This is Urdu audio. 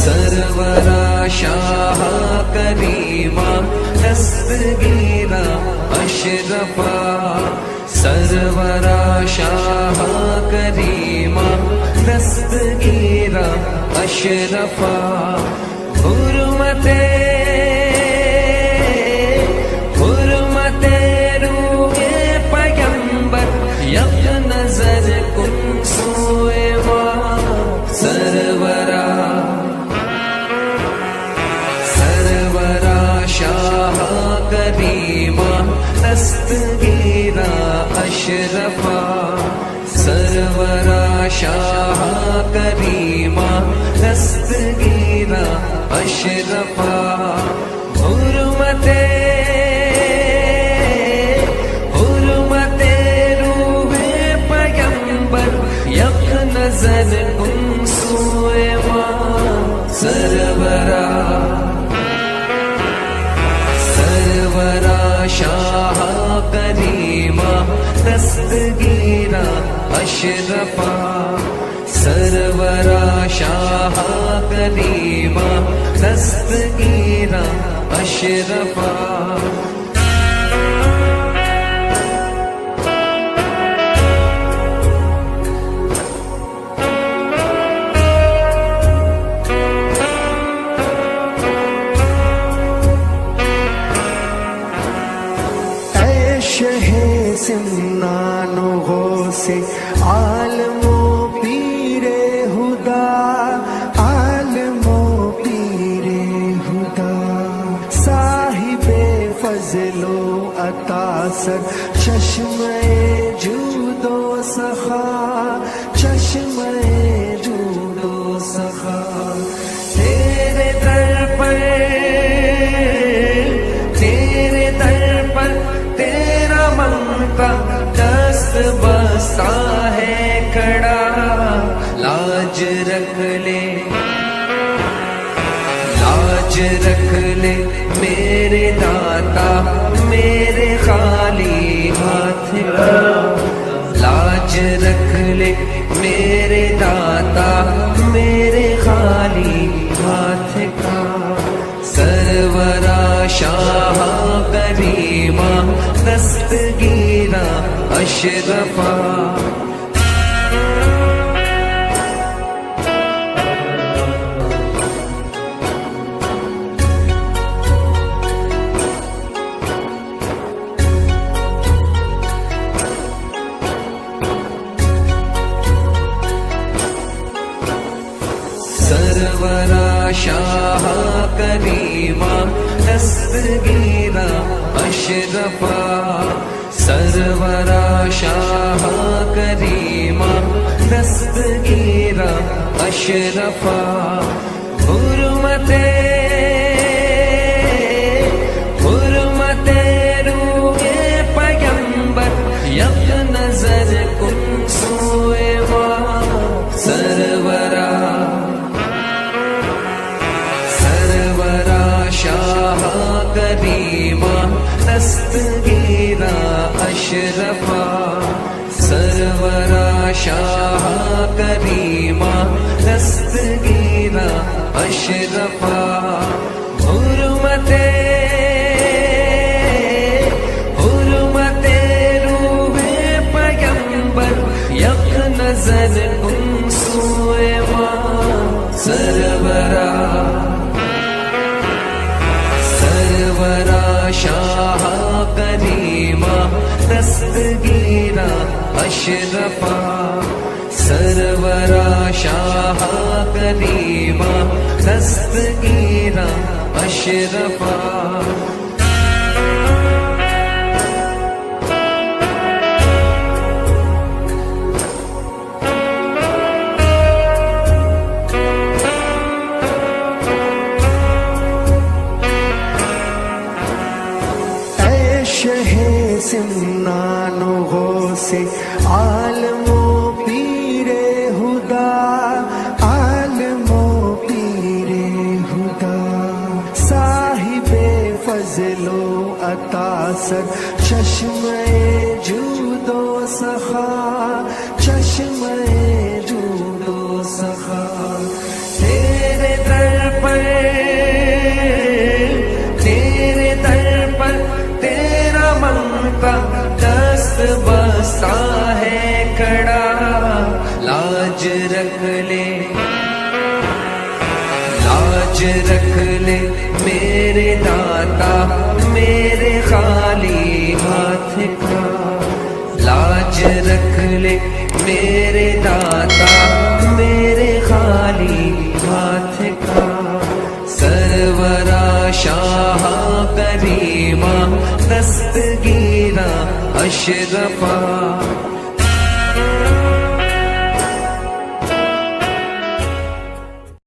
سرورا شاہ کریمہ دستگیرا اشرفا سرورا شاہ کریمہ دستگیرا اشرفا حرمت روح پیغمبر یک نظر کن سوئے ماں سرورا شاہ کریمہ دستگیرا اشرفا سرورا شاہ کریمہ دستگیرا اشرفا حرمت روح پیغمبر یک نظر کن سوئے ماں سرورا شاہ کریمہ دستگیرا اشرفا سرورا شاہ کریمہ دستگیرا اشرفا سمنان و غوث عالم و پیر خدا عالم و پیر خدا صاحب فضل و عطا سر چشمہ جود و سخا چشمہ جود و سخا تیرے در پر تیرا من کا دست بستا ہے کھڑا لاج رکھ لے میرے داتا میرے خالی ہاتھ کا لاج رکھ لے میرے داتا میرے خالی ہاتھ کا سرورا شاہ کریمہ دستگیرا اشرفا سرورا شاہ کریمہ دستگیرا اشرفا سرورا شاہ کریمہ دستگیرا اشرفا حرمت روح پیغمبر یک نظر کن سوئے ماں سرورا شاہ کریمہ دستگیرا اشرفا سرورا شاہ کریمہ دستگیرا اشرفا حرمت روح پیغمبر یک نظر کن سوئے ماں سرورا شاہ کریمہ دستگیرا اشرفا سرورا شاہ کریمہ دستگیرا اشرفا سمنان و غوث عالم و پیر خدا عالم و پیر خدا صاحب فضل و عطا سر چشمہ جود و سخا چشمہ جود و سخا تیرے در رکھ لے میرے داتا میرے خالی ہاتھ کا، لاج رکھ لے میرے داتا میرے خالی ہاتھ کا، سرورا شاہ کریمہ دستگیرا اشرفا،